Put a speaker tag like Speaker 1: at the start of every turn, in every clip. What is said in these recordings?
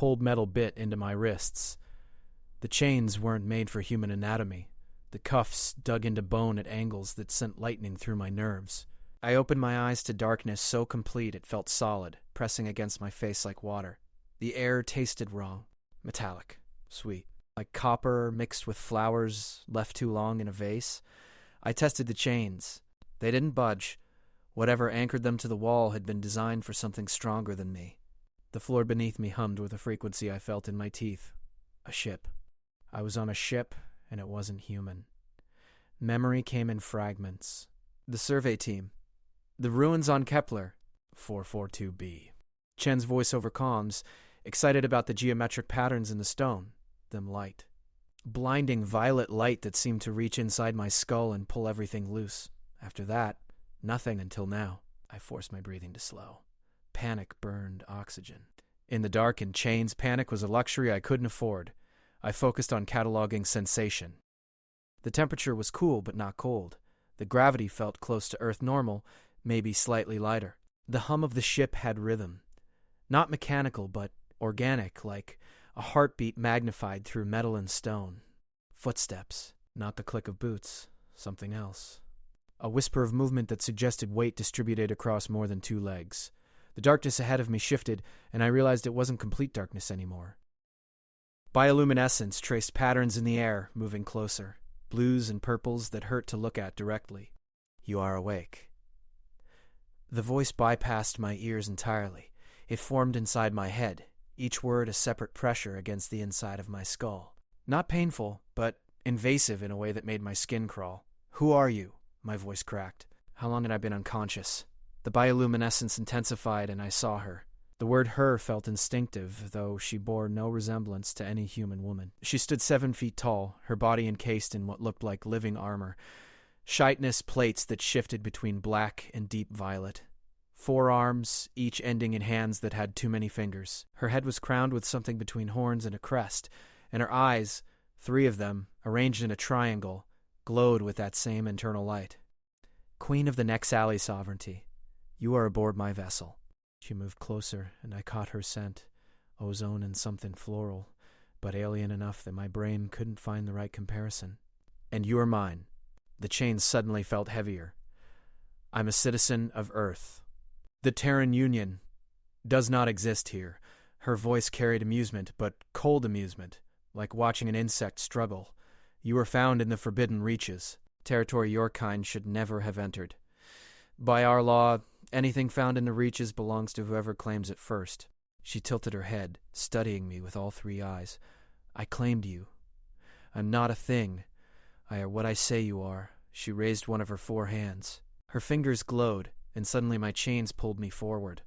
Speaker 1: cold metal bit into my wrists. The chains weren't made for human anatomy. The cuffs dug into bone at angles that sent lightning through my nerves. I opened my eyes to darkness so complete it felt solid, pressing against my face like water. The air tasted wrong. Metallic. Sweet. Like copper mixed with flowers left too long in a vase. I tested the chains. They didn't budge. Whatever anchored them to the wall had been designed for something stronger than me. The floor beneath me hummed with a frequency I felt in my teeth. A ship. I was on a ship, and it wasn't human. Memory came in fragments. The survey team. The ruins on Kepler. 442b. Chen's voice over comms, excited about the geometric patterns in the stone. Them light. Blinding violet light that seemed to reach inside my skull and pull everything loose. After that, nothing until now. I forced my breathing to slow. Panic burned oxygen. In the dark and chains, panic was a luxury I couldn't afford. I focused on cataloging sensation. The temperature was cool but not cold. The gravity felt close to Earth normal, maybe slightly lighter. The hum of the ship had rhythm. Not mechanical, but organic, like a heartbeat magnified through metal and stone. Footsteps, not the click of boots, something else. A whisper of movement that suggested weight distributed across more than 2 legs. The darkness ahead of me shifted, and I realized it wasn't complete darkness anymore. Bioluminescence traced patterns in the air, moving closer. Blues and purples that hurt to look at directly. You are awake. The voice bypassed my ears entirely. It formed inside my head, each word a separate pressure against the inside of my skull. Not painful, but invasive in a way that made my skin crawl. Who are you? My voice cracked. How long had I been unconscious? The bioluminescence intensified and I saw her. The word her felt instinctive, though she bore no resemblance to any human woman. She stood 7 feet tall, her body encased in what looked like living armor. Chitinous plates that shifted between black and deep violet. 4 arms, each ending in hands that had too many fingers. Her head was crowned with something between horns and a crest, and her eyes, 3 of them, arranged in a triangle, glowed with that same internal light. Queen of the Nexali sovereignty, you are aboard my vessel. She moved closer, and I caught her scent, ozone and something floral, but alien enough that my brain couldn't find the right comparison. And you are mine. The chains suddenly felt heavier. I'm a citizen of Earth. The Terran Union does not exist here. Her voice carried amusement, but cold amusement, like watching an insect struggle. You are found in the Forbidden Reaches, territory your kind should never have entered. By our law, anything found in the Reaches belongs to whoever claims it first. She tilted her head, studying me with all 3 eyes. I claimed you. I'm not a thing. I are what I say you are. She raised one of her 4 hands. Her fingers glowed, and suddenly my chains pulled me forward.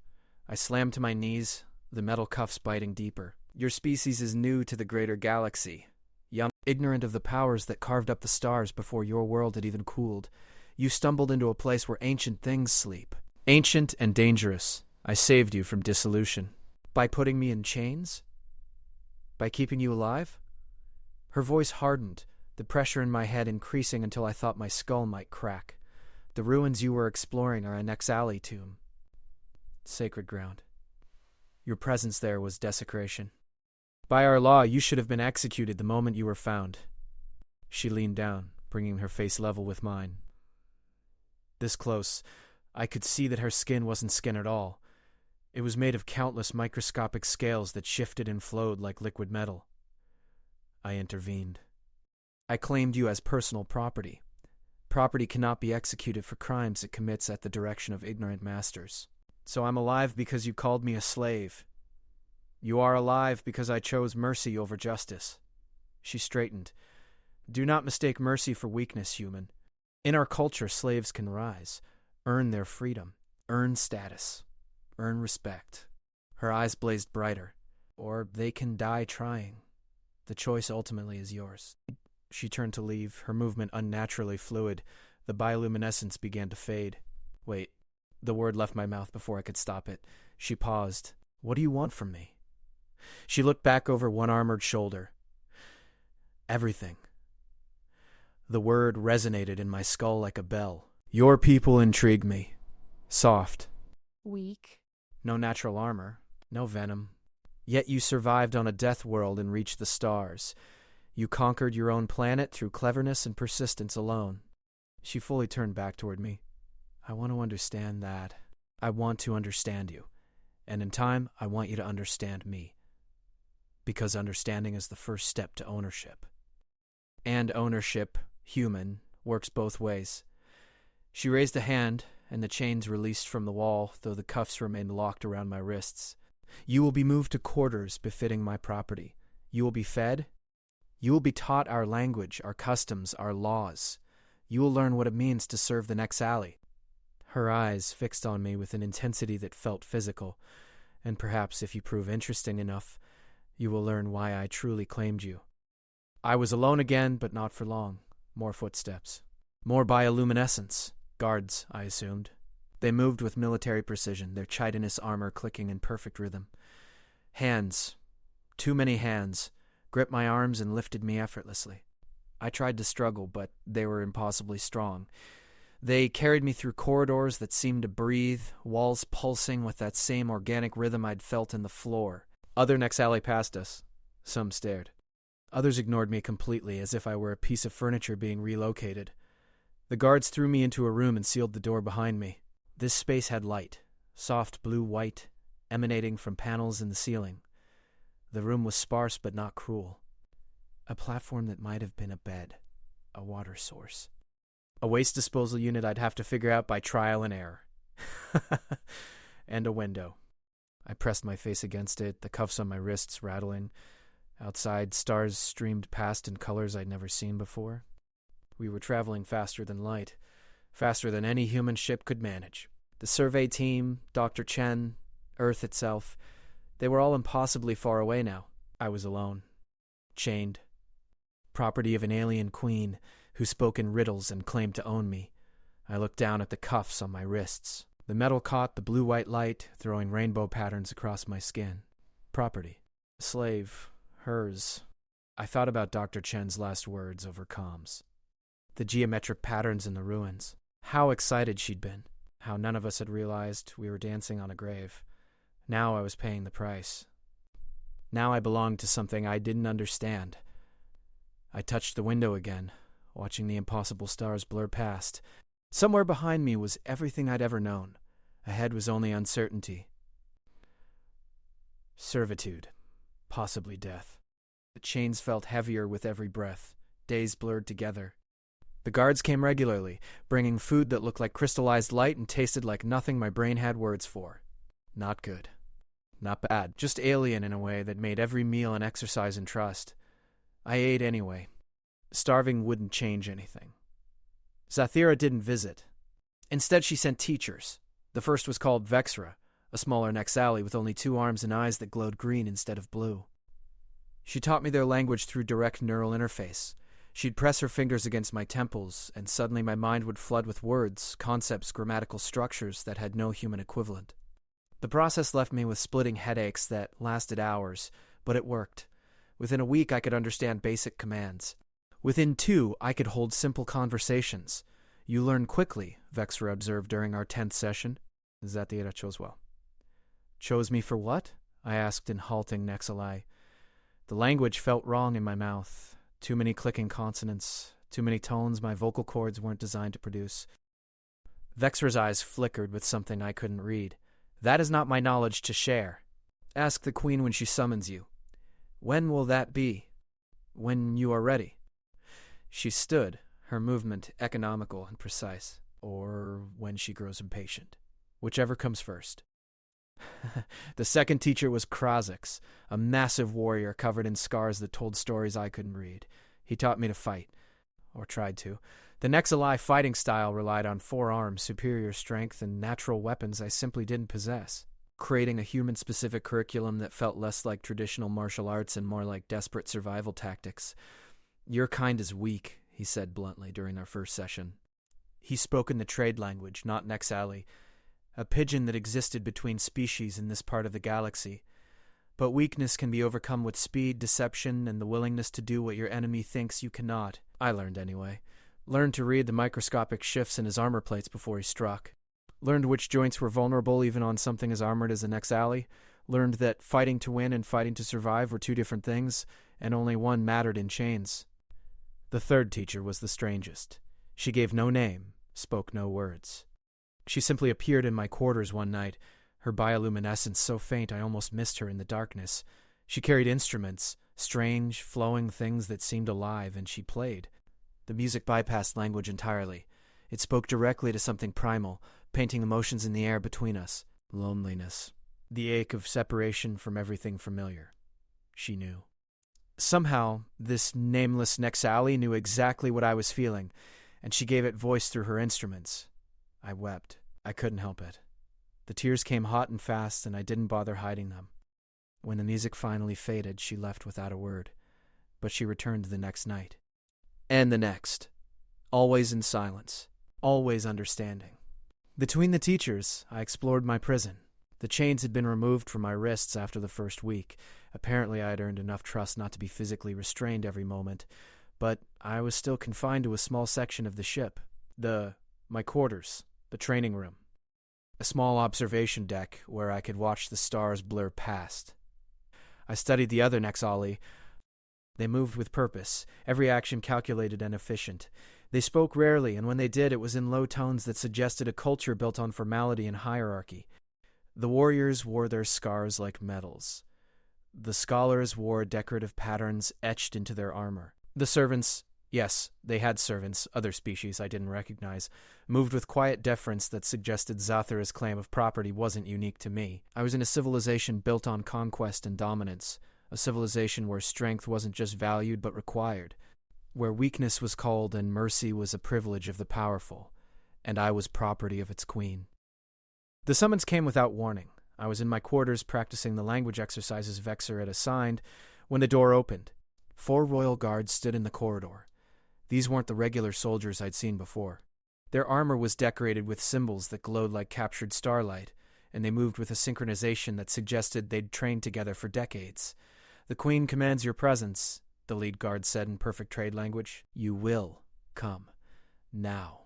Speaker 1: I slammed to my knees, the metal cuffs biting deeper. Your species is new to the greater galaxy. Young, ignorant of the powers that carved up the stars before your world had even cooled. You stumbled into a place where ancient things sleep. Ancient and dangerous. I saved you from dissolution. By putting me in chains? By keeping you alive? Her voice hardened, the pressure in my head increasing until I thought my skull might crack. The ruins you were exploring are a Nexali tomb. Sacred ground. Your presence there was desecration. By our law, you should have been executed the moment you were found. She leaned down, bringing her face level with mine. This close, I could see that her skin wasn't skin at all. It was made of countless microscopic scales that shifted and flowed like liquid metal. I intervened. I claimed you as personal property. Property cannot be executed for crimes it commits at the direction of ignorant masters. So I'm alive because you called me a slave. You are alive because I chose mercy over justice. She straightened. Do not mistake mercy for weakness, human. In our culture, slaves can rise, earn their freedom, earn status, earn respect. Her eyes blazed brighter. Or they can die trying. The choice ultimately is yours. She turned to leave, her movement unnaturally fluid. The bioluminescence began to fade. Wait. The word left my mouth before I could stop it. She paused. What do you want from me? She looked back over one armored shoulder. Everything. The word resonated in my skull like a bell. Your people intrigue me. Soft.
Speaker 2: Weak.
Speaker 1: No natural armor. No venom. Yet you survived on a death world and reached the stars. You conquered your own planet through cleverness and persistence alone. She fully turned back toward me. I want to understand that. I want to understand you. And in time, I want you to understand me. Because understanding is the first step to ownership. And ownership, human, works both ways. She raised a hand, and the chains released from the wall, though the cuffs remained locked around my wrists. You will be moved to quarters befitting my property. You will be fed. You will be taught our language, our customs, our laws. You will learn what it means to serve the next alley. Her eyes fixed on me with an intensity that felt physical, and perhaps if you prove interesting enough, you will learn why I truly claimed you. I was alone again, but not for long. More footsteps. More bioluminescence. Guards, I assumed. They moved with military precision, their chitinous armor clicking in perfect rhythm. Hands, too many hands, gripped my arms and lifted me effortlessly. I tried to struggle, but they were impossibly strong. They carried me through corridors that seemed to breathe, walls pulsing with that same organic rhythm I'd felt in the floor. Other next alley passed us. Some stared. Others ignored me completely, as if I were a piece of furniture being relocated. The guards threw me into a room and sealed the door behind me. This space had light, soft blue-white, emanating from panels in the ceiling. The room was sparse but not cruel. A platform that might have been a bed, a water source. A waste disposal unit I'd have to figure out by trial and error. And a window. I pressed my face against it, the cuffs on my wrists rattling. Outside, stars streamed past in colors I'd never seen before. We were traveling faster than light, faster than any human ship could manage. The survey team, Dr. Chen, Earth itself, they were all impossibly far away now. I was alone, chained, property of an alien queen who spoke in riddles and claimed to own me. I looked down at the cuffs on my wrists. The metal caught the blue-white light, throwing rainbow patterns across my skin. Property. Slave. Hers. I thought about Dr. Chen's last words over comms. The geometric patterns in the ruins. How excited she'd been. How none of us had realized we were dancing on a grave. Now I was paying the price. Now I belonged to something I didn't understand. I touched the window again, watching the impossible stars blur past. Somewhere behind me was everything I'd ever known. Ahead was only uncertainty. Servitude. Possibly death. The chains felt heavier with every breath. Days blurred together. The guards came regularly, bringing food that looked like crystallized light and tasted like nothing my brain had words for. Not good. Not bad. Just alien in a way that made every meal an exercise in trust. I ate anyway. Starving wouldn't change anything. Zathira didn't visit. Instead, she sent teachers. The first was called Vexra, a smaller next alley with only 2 arms and eyes that glowed green instead of blue. She taught me their language through direct neural interface. She'd press her fingers against my temples, and suddenly my mind would flood with words, concepts, grammatical structures that had no human equivalent. The process left me with splitting headaches that lasted hours, but it worked. Within a week, I could understand basic commands. Within 2, I could hold simple conversations. You learn quickly, Vexra observed during our 10th session. Zathira chose well. Chose me for what? I asked in halting Nexali. The language felt wrong in my mouth. Too many clicking consonants, too many tones my vocal cords weren't designed to produce. Vexra's eyes flickered with something I couldn't read. That is not my knowledge to share. Ask the queen when she summons you. When will that be? When you are ready. She stood, her movement economical and precise, or when she grows impatient. Whichever comes first. The second teacher was Krozix, a massive warrior covered in scars that told stories I couldn't read. He taught me to fight, or tried to. The Nexali fighting style relied on 4 arms, superior strength, and natural weapons I simply didn't possess, creating a human-specific curriculum that felt less like traditional martial arts and more like desperate survival tactics. Your kind is weak, he said bluntly during our first session. He spoke in the trade language, not Nexali, a pidgin that existed between species in this part of the galaxy. But weakness can be overcome with speed, deception, and the willingness to do what your enemy thinks you cannot. I learned anyway. Learned to read the microscopic shifts in his armor plates before he struck. Learned which joints were vulnerable even on something as armored as the Nexali. learned that fighting to win and fighting to survive were two different things, and only one mattered in chains. The third teacher was the strangest. She gave no name, spoke no words. She simply appeared in my quarters one night, her bioluminescence so faint I almost missed her in the darkness. She carried instruments, strange, flowing things that seemed alive, and she played. The music bypassed language entirely. It spoke directly to something primal, painting emotions in the air between us. Loneliness. The ache of separation from everything familiar. She knew. Somehow, this nameless Nexali knew exactly what I was feeling, and she gave it voice through her instruments. I wept. I couldn't help it. The tears came hot and fast, and I didn't bother hiding them. When the music finally faded, she left without a word, but she returned the next night. And the next. Always in silence. Always understanding. Between the teachers, I explored my prison. The chains had been removed from my wrists after the first week. Apparently I had earned enough trust not to be physically restrained every moment, but I was still confined to a small section of the ship. My quarters, the training room. A small observation deck where I could watch the stars blur past. I studied the other Nexali. They moved with purpose, every action calculated and efficient. They spoke rarely, and when they did, it was in low tones that suggested a culture built on formality and hierarchy. The warriors wore their scars like medals. The scholars wore decorative patterns etched into their armor. The servants, yes, they had servants, other species I didn't recognize, moved with quiet deference that suggested Zathura's claim of property wasn't unique to me. I was in a civilization built on conquest and dominance, a civilization where strength wasn't just valued but required, where weakness was called and mercy was a privilege of the powerful, and I was property of its queen. The summons came without warning. I was in my quarters practicing the language exercises Vexer had assigned when the door opened. 4 royal guards stood in the corridor. These weren't the regular soldiers I'd seen before. Their armor was decorated with symbols that glowed like captured starlight, and they moved with a synchronization that suggested they'd trained together for decades. "The Queen commands your presence," the lead guard said in perfect trade language. "You will come. Now."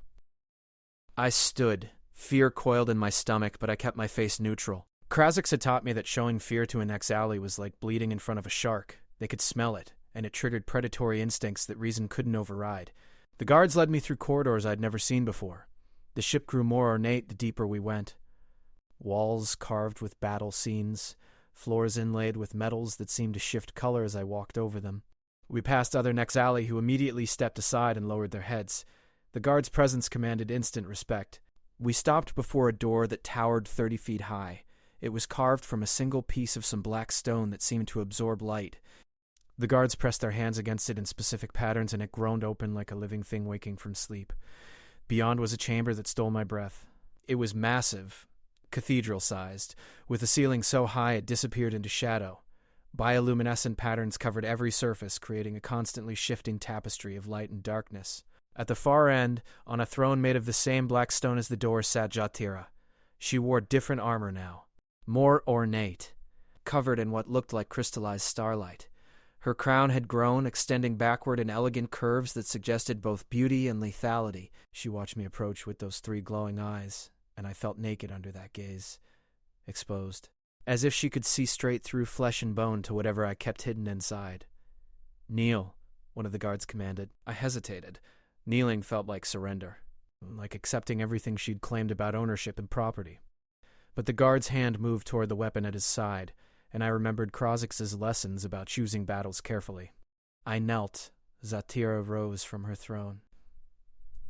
Speaker 1: I stood. Fear coiled in my stomach, but I kept my face neutral. Krazix had taught me that showing fear to an ex-ally was like bleeding in front of a shark. They could smell it, and it triggered predatory instincts that reason couldn't override. The guards led me through corridors I'd never seen before. The ship grew more ornate the deeper we went. Walls carved with battle scenes, floors inlaid with metals that seemed to shift color as I walked over them. We passed other Nexali who immediately stepped aside and lowered their heads. The guard's presence commanded instant respect. We stopped before a door that towered 30 feet high. It was carved from a single piece of some black stone that seemed to absorb light. The guards pressed their hands against it in specific patterns, and it groaned open like a living thing waking from sleep. Beyond was a chamber that stole my breath. It was massive, cathedral-sized, with a ceiling so high it disappeared into shadow. Bioluminescent patterns covered every surface, creating a constantly shifting tapestry of light and darkness. At the far end, on a throne made of the same black stone as the door, sat Jatira. She wore different armor now, more ornate, covered in what looked like crystallized starlight. Her crown had grown, extending backward in elegant curves that suggested both beauty and lethality. She watched me approach with those 3 glowing eyes, and I felt naked under that gaze, exposed, as if she could see straight through flesh and bone to whatever I kept hidden inside. "Kneel," one of the guards commanded. I hesitated. Kneeling felt like surrender, like accepting everything she'd claimed about ownership and property. But the guard's hand moved toward the weapon at his side, and I remembered Krazix's lessons about choosing battles carefully. I knelt. Zatira rose from her throne.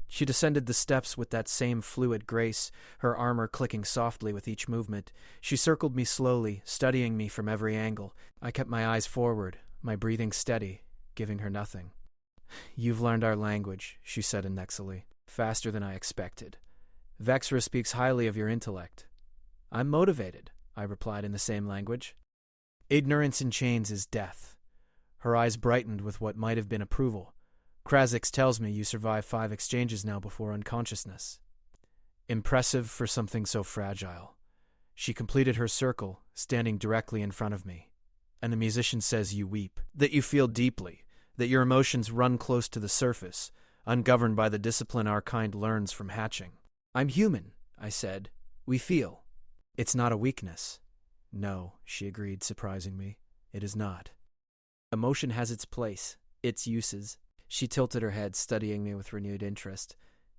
Speaker 1: She descended the steps with that same fluid grace, her armor clicking softly with each movement. She circled me slowly, studying me from every angle. I kept my eyes forward, my breathing steady, giving her nothing. "You've learned our language," she said in Nexali, faster than I expected. "Vexra speaks highly of your intellect." "I'm motivated," I replied in the same language. "Ignorance in chains is death." Her eyes brightened with what might have been approval. "Krazix tells me you survived 5 exchanges now before unconsciousness." Impressive for something so fragile. She completed her circle, standing directly in front of me. "And the musician says you weep, that you feel deeply, that your emotions run close to the surface, ungoverned by the discipline our kind learns from hatching." "I'm human," I said. "We feel. It's not a weakness." No, she agreed, surprising me. It is not. Emotion has its place, its uses. She tilted her head, studying me with renewed interest.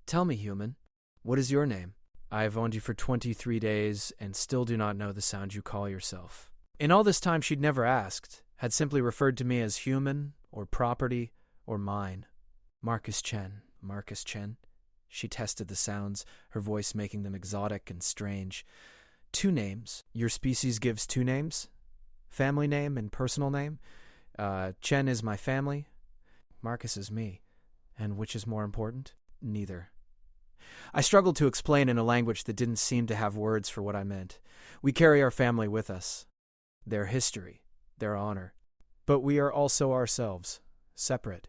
Speaker 1: Tell me, human, what is your name? I have owned you for 23 days and still do not know the sound you call yourself. In all this time, she'd never asked, had simply referred to me as human, or property, or mine. Marcus Chen, Marcus Chen. She tested the sounds, her voice making them exotic and strange. 2 names. Your species gives 2 names? Family name and personal name? Chen is my family. Marcus is me. And which is more important? Neither. I struggled to explain in a language that didn't seem to have words for what I meant. We carry our family with us. Their history, their honor. But we are also ourselves, separate.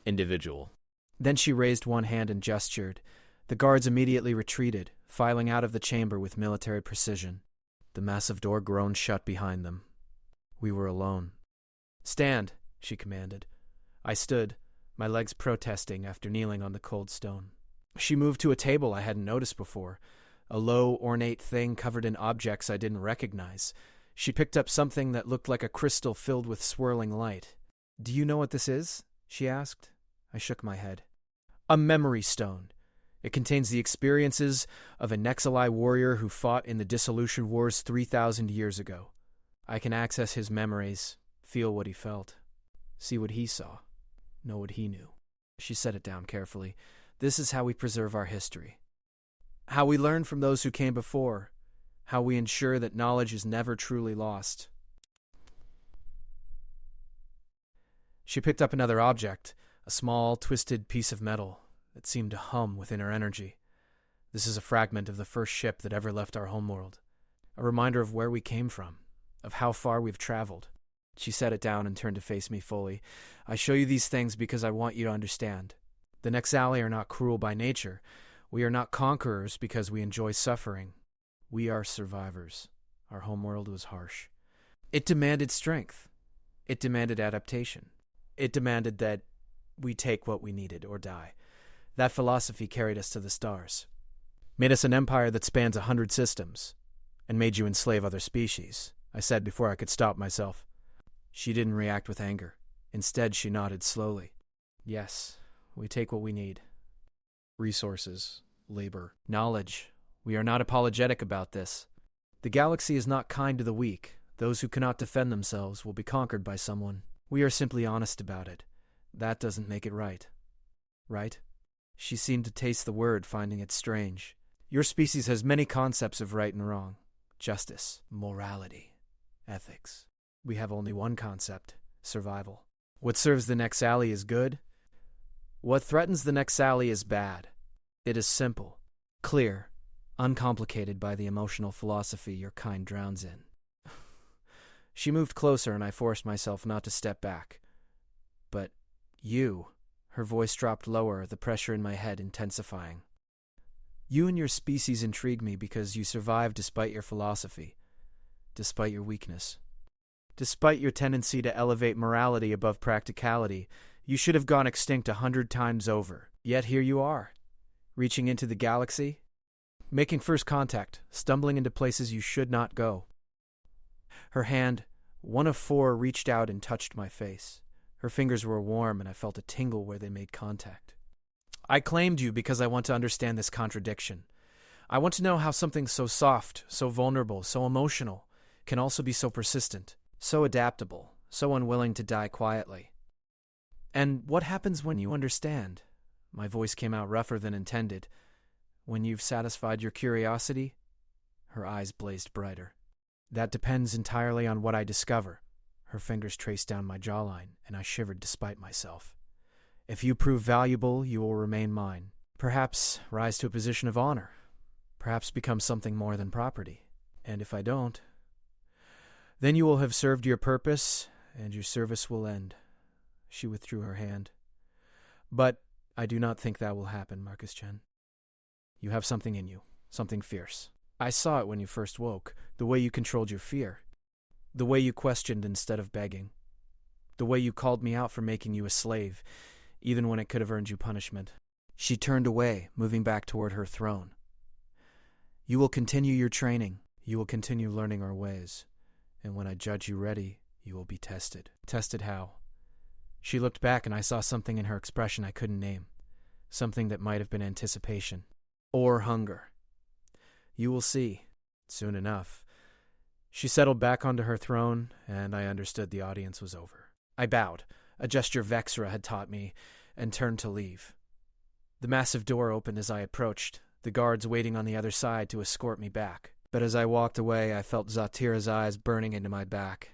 Speaker 2: Individual.
Speaker 1: Then she raised one hand and gestured. The guards immediately retreated, filing out of the chamber with military precision. The massive door groaned shut behind them. We were alone. Stand, she commanded. I stood, my legs protesting after kneeling on the cold stone. She moved to a table I hadn't noticed before, a low, ornate thing covered in objects I didn't recognize. She picked up something that looked like a crystal filled with swirling light. Do you know what this is? She asked. I shook my head. A memory stone. It contains the experiences of an HFY warrior who fought in the Dissolution Wars 3,000 years ago. I can access his memories, feel what he felt, see what he saw, know what he knew. She set it down carefully. This is how we preserve our history. How we learn from those who came before. How we ensure that knowledge is never truly lost. She picked up another object, a small, twisted piece of metal that seemed to hum within her energy. This is a fragment of the first ship that ever left our homeworld. A reminder of where we came from, of how far we've traveled. She set it down and turned to face me fully. I show you these things because I want you to understand. The Nexali are not cruel by nature. We are not conquerors because we enjoy suffering. We are survivors. Our homeworld was harsh. It demanded strength. It demanded adaptation. It demanded that we take what we needed or die. That philosophy carried us to the stars. Made us an empire that spans 100 systems. And made you enslave other species, I said before I could stop myself. She didn't react with anger. Instead, she nodded slowly. Yes, we take what we need. Resources, labor, knowledge. We are not apologetic about this. The galaxy is not kind to the weak. Those who cannot defend themselves will be conquered by someone. We are simply honest about it. That doesn't make it right. Right? She seemed to taste the word, finding it strange. Your species has many concepts of right and wrong. Justice, morality, ethics. We have only one concept, survival. What serves the Nexali is good. What threatens the Nexali is bad. It is simple, clear, uncomplicated by the emotional philosophy your kind drowns in. She moved closer and I forced myself not to step back. But you, her voice dropped lower, the pressure in my head intensifying. You and your species intrigue me because you survived despite your philosophy, despite your weakness. Despite your tendency to elevate morality above practicality, you should have gone extinct 100 times over. Yet here you are, reaching into the galaxy, making first contact, stumbling into places you should not go. Her hand, one of 4, reached out and touched my face. Her fingers were warm and I felt a tingle where they made contact. I claimed you because I want to understand this contradiction. I want to know how something so soft, so vulnerable, so emotional can also be so persistent, so adaptable, so unwilling to die quietly. And what happens when you understand? My voice came out rougher than intended. When you've satisfied your curiosity? Her eyes blazed brighter. That depends entirely on what I discover. Her fingers traced down my jawline, and I shivered despite myself. If you prove valuable, you will remain mine. Perhaps rise to a position of honor. Perhaps become something more than property. And if I don't, then you will have served your purpose, and your service will end. She withdrew her hand. But I do not think that will happen, Marcus Chen. You have something in you, something fierce. I saw it when you first woke, the way you controlled your fear, the way you questioned instead of begging, the way you called me out for making you a slave, even when it could have earned you punishment. She turned away, moving back toward her throne. You will continue your training. You will continue learning our ways. and when I judge you ready, you will be tested. Tested how? She looked back, and I saw something in her expression I couldn't name. Something that might have been anticipation. Or hunger. You will see. Soon enough. She settled back onto her throne, and I understood the audience was over. I bowed, a gesture Vexra had taught me, and turned to leave. The massive door opened as I approached, the guards waiting on the other side to escort me back. But as I walked away, I felt Zatira's eyes burning into my back.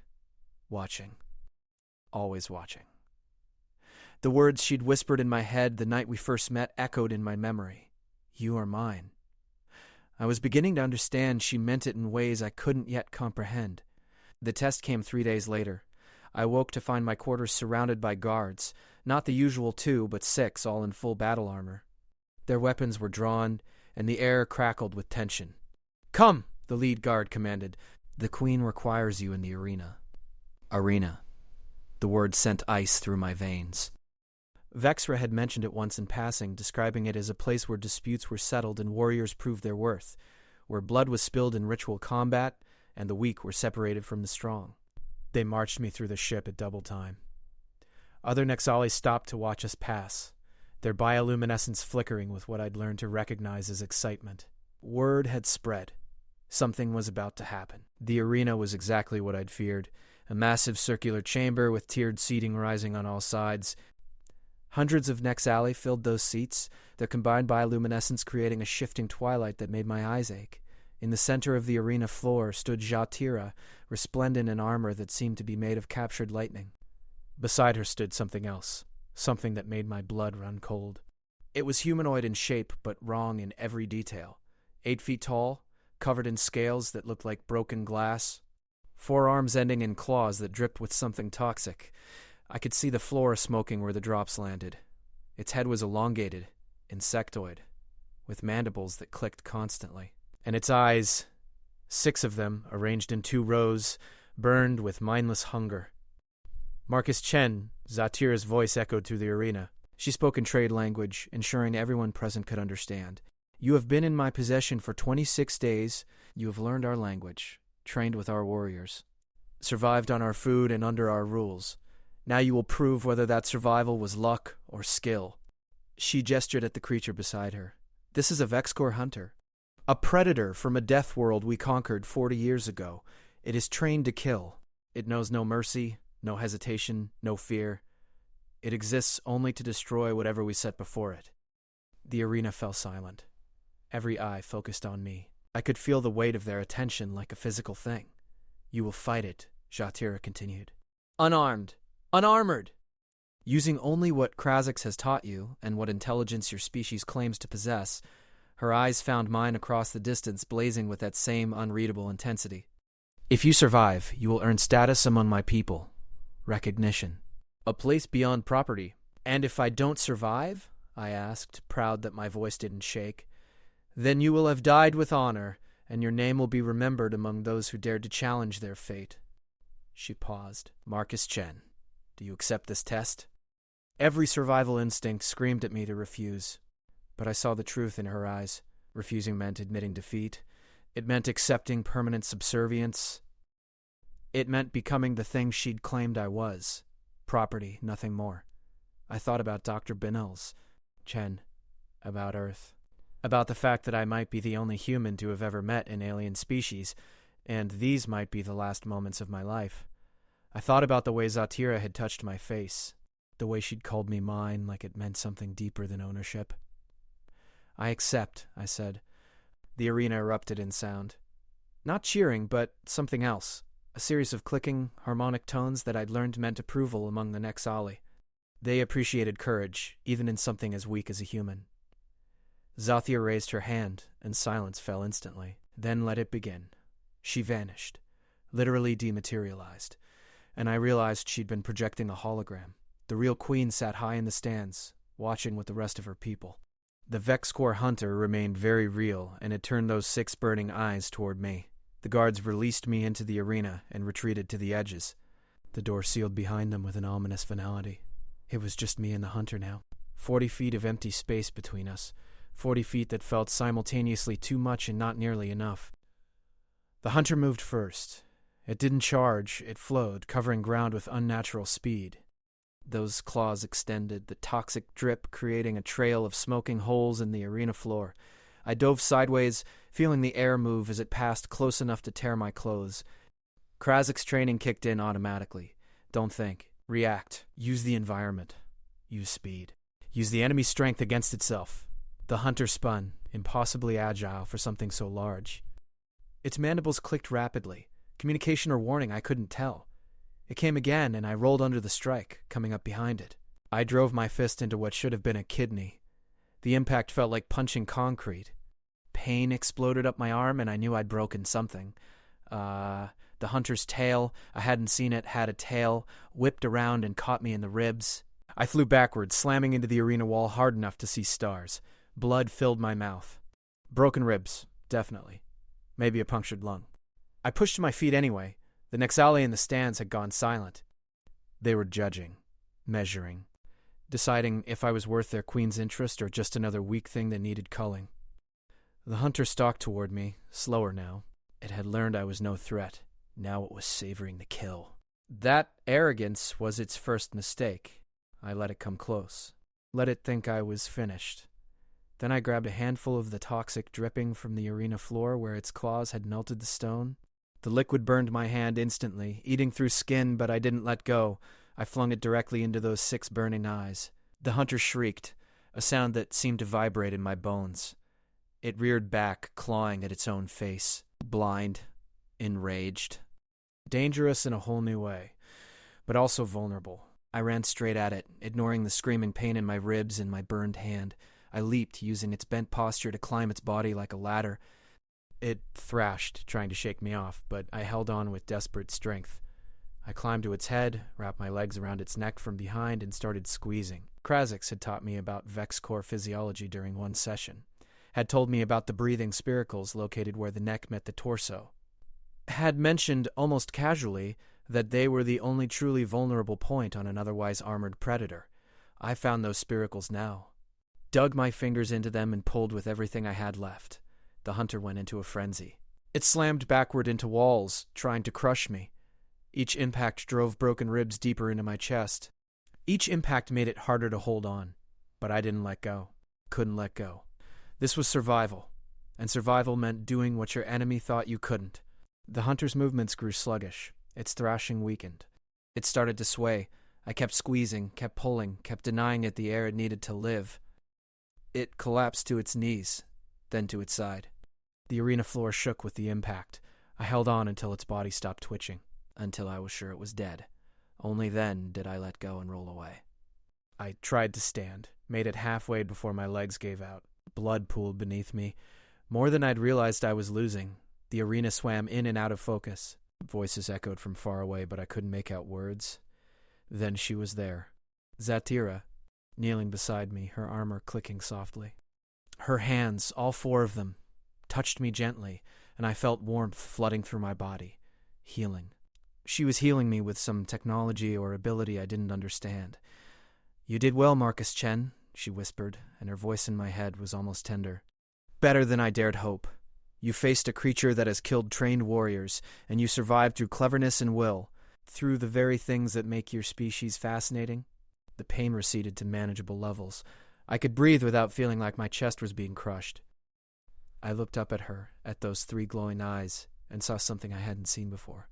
Speaker 1: Watching. Always watching. The words she'd whispered in my head the night we first met echoed in my memory. You are mine. I was beginning to understand she meant it in ways I couldn't yet comprehend. The test came 3 days later. I woke to find my quarters surrounded by guards, not the usual 2, but 6, all in full battle armor. Their weapons were drawn, and the air crackled with tension. Come, the lead guard commanded. The queen requires you in the arena. Arena. The word sent ice through my veins. Vexra had mentioned it once in passing, describing it as a place where disputes were settled and warriors proved their worth, where blood was spilled in ritual combat, and the weak were separated from the strong. They marched me through the ship at double time. Other Nexali stopped to watch us pass, their bioluminescence flickering with what I'd learned to recognize as excitement. Word had spread. Something was about to happen. The arena was exactly what I'd feared, a massive circular chamber with tiered seating rising on all sides. Hundreds of Nexali filled those seats, their combined bioluminescence creating a shifting twilight that made my eyes ache. In the center of the arena floor stood Zatira, resplendent in armor that seemed to be made of captured lightning. Beside her stood something else, something that made my blood run cold. It was humanoid in shape, but wrong in every detail. 8 feet tall, covered in scales that looked like broken glass, 4 arms ending in claws that dripped with something toxic. I could see the floor smoking where the drops landed. Its head was elongated, insectoid, with mandibles that clicked constantly. And its eyes, 6 of them, arranged in 2 rows, burned with mindless hunger. Marcus Chen, Zatira's voice echoed through the arena. She spoke in trade language, ensuring everyone present could understand. You have been in my possession for 26 days. You have learned our language, trained with our warriors, survived on our food and under our rules. Now you will prove whether that survival was luck or skill. She gestured at the creature beside her. This is a Vexcor hunter. A predator from a death world we conquered 40 years ago. It is trained to kill. It knows no mercy, no hesitation, no fear. It exists only to destroy whatever we set before it. The arena fell silent. Every eye focused on me. I could feel the weight of their attention like a physical thing. You will fight it, Zatira continued. Unarmed. Unarmored! Using only what Krazix has taught you, and what intelligence your species claims to possess, her eyes found mine across the distance, blazing with that same unreadable intensity. If you survive, you will earn status among my people. Recognition. A place beyond property. And if I don't survive? I asked, proud that my voice didn't shake. Then you will have died with honor, and your name will be remembered among those who dared to challenge their fate. She paused. Marcus Chen. Do you accept this test? Every survival instinct screamed at me to refuse, but I saw the truth in her eyes. Refusing meant admitting defeat. It meant accepting permanent subservience. It meant becoming the thing she'd claimed I was. Property, nothing more. I thought about Dr. Binnells, Chen, about Earth, about the fact that I might be the only human to have ever met an alien species, and these might be the last moments of my life. I thought about the way Zatira had touched my face, the way she'd called me mine like it meant something deeper than ownership. I accept, I said. The arena erupted in sound. Not cheering, but something else. A series of clicking, harmonic tones that I'd learned meant approval among the Nexali. They appreciated courage, even in something as weak as a human. Zathia raised her hand, and silence fell instantly. Then let it begin. She vanished, literally dematerialized, and I realized she'd been projecting a hologram. The real queen sat high in the stands, watching with the rest of her people. The Vexcor hunter remained very real, and had turned those 6 burning eyes toward me. The guards released me into the arena and retreated to the edges. The door sealed behind them with an ominous finality. It was just me and the hunter now. 40 feet of empty space between us. 40 feet that felt simultaneously too much and not nearly enough. The hunter moved first. It didn't charge, it flowed, covering ground with unnatural speed. Those claws extended, the toxic drip creating a trail of smoking holes in the arena floor. I dove sideways, feeling the air move as it passed close enough to tear my clothes. Krazik's training kicked in automatically. Don't think. React. Use the environment. Use speed. Use the enemy's strength against itself. The hunter spun, impossibly agile for something so large. Its mandibles clicked rapidly. Communication or warning, I couldn't tell. It came again, and I rolled under the strike, coming up behind it. I drove my fist into what should have been a kidney. The impact felt like punching concrete. Pain exploded up my arm, and I knew I'd broken something. The hunter's tail, I hadn't seen it, had a tail, whipped around and caught me in the ribs. I flew backwards, slamming into the arena wall hard enough to see stars. Blood filled my mouth. Broken ribs, definitely. Maybe a punctured lung. I pushed to my feet anyway. The Nexali in the stands had gone silent. They were judging, measuring, deciding if I was worth their queen's interest or just another weak thing that needed culling. The hunter stalked toward me, slower now. It had learned I was no threat. Now it was savoring the kill. That arrogance was its first mistake. I let it come close. Let it think I was finished. Then I grabbed a handful of the toxic dripping from the arena floor where its claws had melted the stone. The liquid burned my hand instantly, eating through skin, but I didn't let go. I flung it directly into those 6 burning eyes. The hunter shrieked, a sound that seemed to vibrate in my bones. It reared back, clawing at its own face. Blind, enraged. Dangerous in a whole new way, but also vulnerable. I ran straight at it, ignoring the screaming pain in my ribs and my burned hand. I leaped, using its bent posture to climb its body like a ladder. It thrashed, trying to shake me off, but I held on with desperate strength. I climbed to its head, wrapped my legs around its neck from behind, and started squeezing. Krazik's had taught me about Vex core physiology during one session. Had told me about the breathing spiracles located where the neck met the torso. Had mentioned, almost casually, that they were the only truly vulnerable point on an otherwise armored predator. I found those spiracles now. Dug my fingers into them and pulled with everything I had left. The hunter went into a frenzy. It slammed backward into walls, trying to crush me. Each impact drove broken ribs deeper into my chest. Each impact made it harder to hold on, but I didn't let go. Couldn't let go. This was survival, and survival meant doing what your enemy thought you couldn't. The hunter's movements grew sluggish. Its thrashing weakened. It started to sway. I kept squeezing, kept pulling, kept denying it the air it needed to live. It collapsed to its knees, then to its side. The arena floor shook with the impact. I held on until its body stopped twitching, until I was sure it was dead. Only then did I let go and roll away. I tried to stand, made it halfway before my legs gave out. Blood pooled beneath me. More than I'd realized I was losing. The arena swam in and out of focus. Voices echoed from far away, but I couldn't make out words. Then she was there. Zatira, kneeling beside me, her armor clicking softly. Her hands, all 4 of them, touched me gently, and I felt warmth flooding through my body. Healing. She was healing me with some technology or ability I didn't understand. "You did well, Marcus Chen," she whispered, and her voice in my head was almost tender. "Better than I dared hope. You faced a creature that has killed trained warriors, and you survived through cleverness and will, through the very things that make your species fascinating." The pain receded to manageable levels. I could breathe without feeling like my chest was being crushed. I looked up at her, at those 3 glowing eyes, and saw something I hadn't seen before.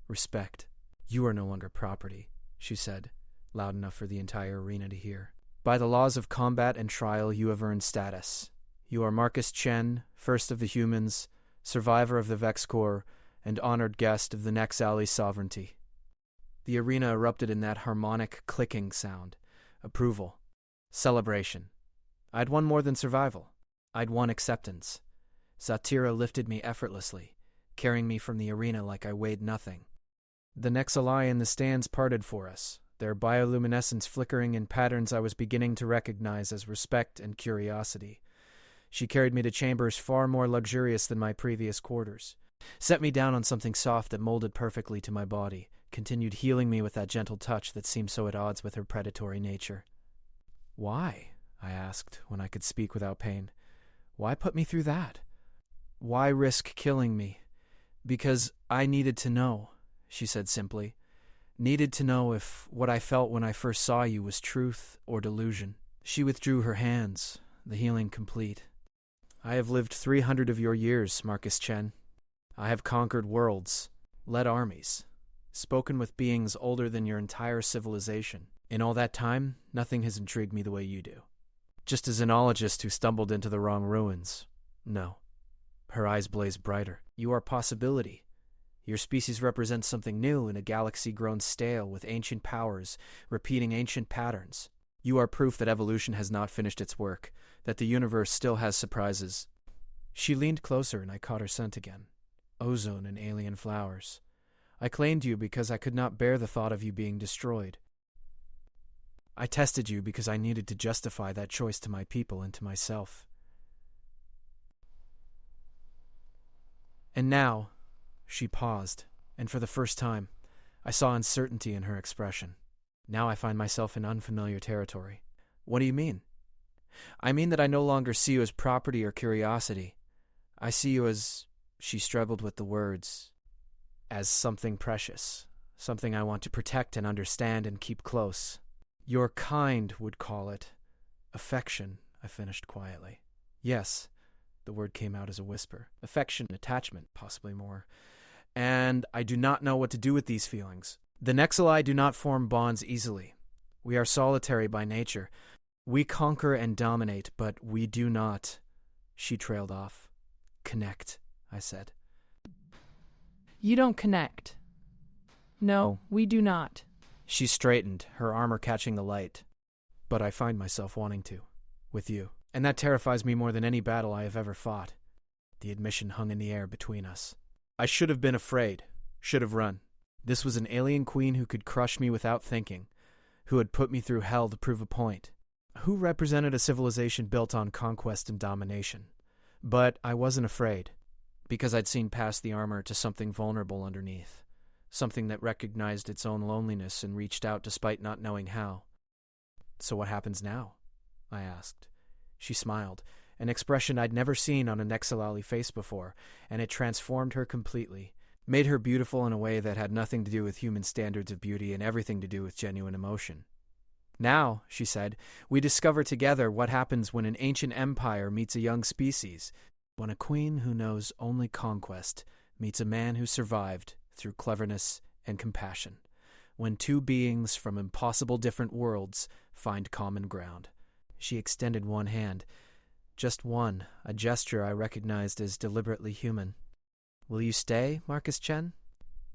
Speaker 1: Respect. "You are no longer property," she said, loud enough for the entire arena to hear. "By the laws of combat and trial, you have earned status. You are Marcus Chen, first of the humans, survivor of the Vex Corps, and honored guest of the Nexali sovereignty." The arena erupted in that harmonic, clicking sound. Approval. Celebration. I'd won more than survival. I'd won acceptance. Zatira lifted me effortlessly, carrying me from the arena like I weighed nothing. The Nexali in the stands parted for us, their bioluminescence flickering in patterns I was beginning to recognize as respect and curiosity. She carried me to chambers far more luxurious than my previous quarters, set me down on something soft that molded perfectly to my body, continued healing me with that gentle touch that seemed so at odds with her predatory nature. "Why?" I asked, when I could speak without pain. "Why put me through that? Why risk killing me? Because I needed to know, she said simply. Needed to know if what I felt when I first saw you was truth or delusion. She withdrew her hands, the healing complete. I have lived 300 of your years, Marcus Chen. I have conquered worlds, led armies, spoken with beings older than your entire civilization. In all that time, nothing has intrigued me the way you do. Just a xenologist who stumbled into the wrong ruins. No. Her eyes blazed brighter. You are possibility. Your species represents something new in a galaxy grown stale with ancient powers, repeating ancient patterns. You are proof that evolution has not finished its work, that the universe still has surprises. She leaned closer and I caught her scent again. Ozone and alien flowers. I claimed you because I could not bear the thought of you being destroyed. I tested you because I needed to justify that choice to my people and to myself. And now, she paused, and for the first time, I saw uncertainty in her expression. Now I find myself in unfamiliar territory. What do you mean? I mean that I no longer see you as property or curiosity. I see you as, she struggled with the words, as something precious, something I want to protect and understand and keep close. Your kind would call it affection, I finished quietly. Yes, the word came out as a whisper. Affection, attachment, possibly more. And I do not know what to do with these feelings. The Nexali do not form bonds easily. We are solitary by nature. We conquer and dominate, but we do not, she trailed off. Connect, I said.
Speaker 2: You don't connect. No, we do not.
Speaker 1: She straightened, her armor catching the light. But I find myself wanting to, with you. And that terrifies me more than any battle I have ever fought. The admission hung in the air between us. I should have been afraid, should have run. This was an alien queen who could crush me without thinking, who had put me through hell to prove a point, who represented a civilization built on conquest and domination. But I wasn't afraid, because I'd seen past the armor to something vulnerable underneath. Something that recognized its own loneliness and reached out despite not knowing how. So what happens now? I asked. She smiled, an expression I'd never seen on a Nexalali face before, and it transformed her completely, made her beautiful in a way that had nothing to do with human standards of beauty and everything to do with genuine emotion. Now, she said, we discover together what happens when an ancient empire meets a young species, when a queen who knows only conquest meets a man who survived through cleverness and compassion, when two beings from impossible different worlds find common ground. She extended one hand, just one, a gesture I recognized as deliberately human. Will you stay, Marcus Chen?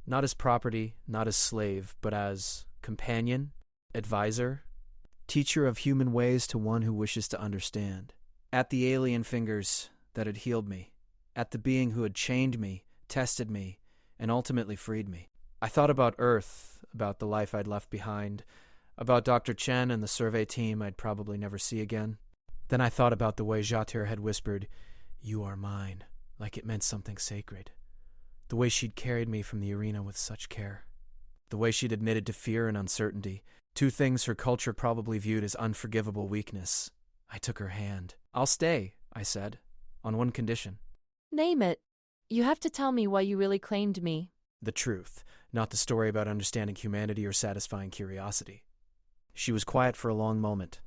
Speaker 1: Not as property, not as slave, but as companion, advisor, teacher of human ways to one who wishes to understand. At the alien fingers that had healed me, at the being who had chained me, tested me, and ultimately freed me. I thought about Earth, about the life I'd left behind, about Dr. Chen and the survey team I'd probably never see again. Then I thought about the way Jatir had whispered, "You are mine," like it meant something sacred. The way she'd carried me from the arena with such care. The way she'd admitted to fear and uncertainty, two things her culture probably viewed as unforgivable weakness. I took her hand. "I'll stay," I said, "on one condition."
Speaker 2: Name it. You have to tell me why you really claimed me.
Speaker 1: The truth, not the story about understanding humanity or satisfying curiosity. She was quiet for a long moment.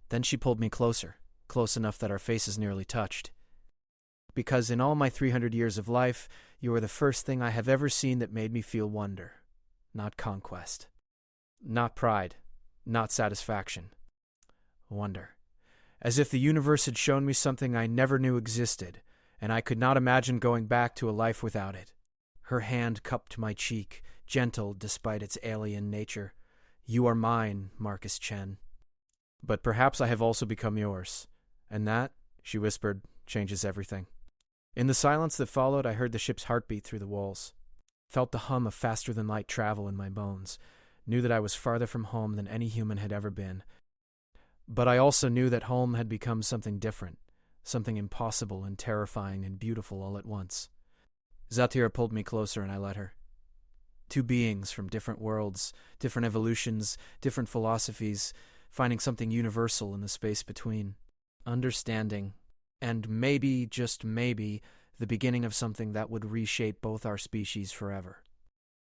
Speaker 1: Then she pulled me closer, close enough that our faces nearly touched. Because in all my 300 years of life, you are the first thing I have ever seen that made me feel wonder, not conquest. Not pride, not satisfaction. Wonder. As if the universe had shown me something I never knew existed, and I could not imagine going back to a life without it. Her hand cupped my cheek, gentle despite its alien nature. "You are mine, Marcus Chen. But perhaps I have also become yours. And that," she whispered, "changes everything." In the silence that followed, I heard the ship's heartbeat through the walls. Felt the hum of faster-than-light travel in my bones. Knew that I was farther from home than any human had ever been. But I also knew that home had become something different, something impossible and terrifying and beautiful all at once. Zatira pulled me closer and I let her. Two beings from different worlds, different evolutions, different philosophies, finding something universal in the space between. Understanding, and maybe, just maybe, the beginning of something that would reshape both our species forever.